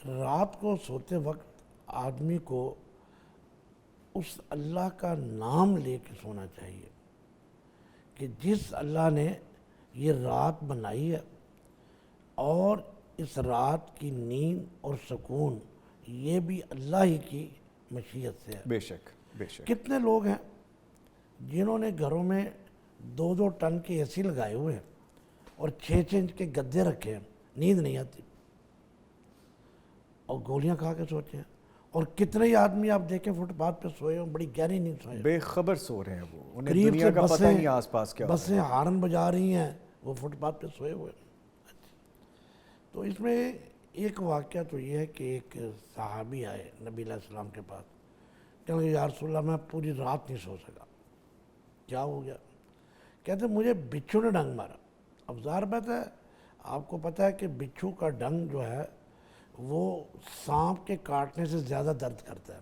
رات کو سوتے وقت آدمی کو اس اللہ کا نام لے کے سونا چاہیے کہ جس اللہ نے یہ رات بنائی ہے، اور اس رات کی نیند اور سکون یہ بھی اللہ ہی کی مشیت سے ہے۔ بے شک بے شک۔ کتنے لوگ ہیں جنہوں نے گھروں میں 2-2 ٹن کے اے سی لگائے ہوئے ہیں اور 6 انچ کے گدے رکھے ہیں، نیند نہیں آتی اور گولیاں کھا کے سوتے ہیں۔ اور کتنے ہی آدمی آپ دیکھیں فٹ پاتھ پہ سوئے ہوں، بڑی گہری نیند سوئے، بے خبر سو رہے ہیں وہ، انہیں قریب دنیا سے کا پتہ نہیں آس پاس کیا ہو رہا ہے۔ بسیں ہارن بجا رہی ہیں، وہ فٹ پاتھ پہ سوئے ہوئے ہیں۔ تو اس میں ایک واقعہ تو یہ ہے کہ ایک صحابی آئے نبی علیہ السلام کے پاس، کہنے یا رسول اللہ میں پوری رات نہیں سو سکا، کیا ہو گیا؟ کہتے مجھے بچھو نے ڈنگ مارا۔ اب ظاہر بات ہے، آپ کو پتہ ہے کہ بچھو کا ڈنگ جو ہے وہ سانپ کے کاٹنے سے زیادہ درد کرتا ہے۔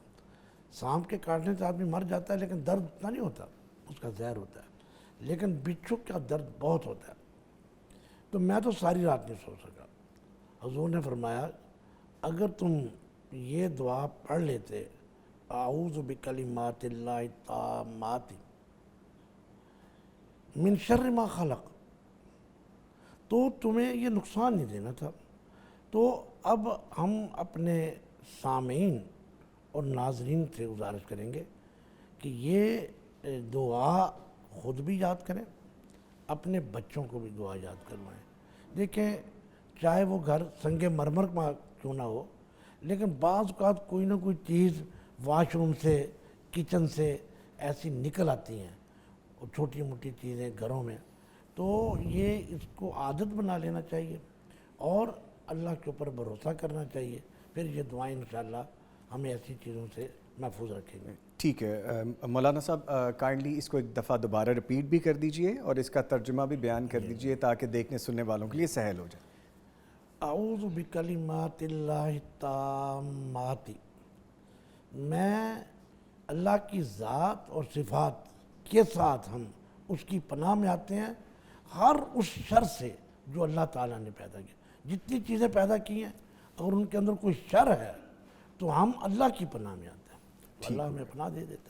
سانپ کے کاٹنے سے آدمی مر جاتا ہے لیکن درد اتنا نہیں ہوتا، اس کا زہر ہوتا ہے، لیکن بچھو کا درد بہت ہوتا ہے۔ تو میں تو ساری رات نہیں سو سکا۔ حضور نے فرمایا اگر تم یہ دعا پڑھ لیتے، اعوذ بکلمات اللہ التامات من شر ما خلق، تو تمہیں یہ نقصان نہیں دینا تھا۔ تو اب ہم اپنے سامعین اور ناظرین سے گزارش کریں گے کہ یہ دعا خود بھی یاد کریں، اپنے بچوں کو بھی دعا یاد کروائیں۔ دیکھیں چاہے وہ گھر سنگ مرمر کا کیوں نہ ہو، لیکن بعض اوقات کوئی نہ کوئی چیز واش روم سے، کچن سے ایسی نکل آتی ہیں، چھوٹی موٹی چیزیں گھروں میں، تو یہ اس کو عادت بنا لینا چاہیے اور اللہ کے اوپر بھروسہ کرنا چاہیے، پھر یہ دعائیں انشاءاللہ ہمیں ایسی چیزوں سے محفوظ رکھیں گے۔ ٹھیک ہے مولانا صاحب، کائنڈلی اس کو ایک دفعہ دوبارہ ریپیٹ بھی کر دیجئے اور اس کا ترجمہ بھی بیان کر دیجئے تاکہ دیکھنے سننے والوں کے لیے سہل ہو جائے۔ اعوذ بکلمات اللہ التامات، میں اللہ کی ذات اور صفات کے ساتھ ہم اس کی پناہ میں آتے ہیں ہر اس شر سے جو اللہ تعالیٰ نے پیدا کیا۔ جتنی چیزیں پیدا کی ہیں اگر ان کے اندر کوئی شر ہے تو ہم اللہ کی پناہ میں آتے ہیں، اللہ ہمیں پناہ دے دیتا ہے۔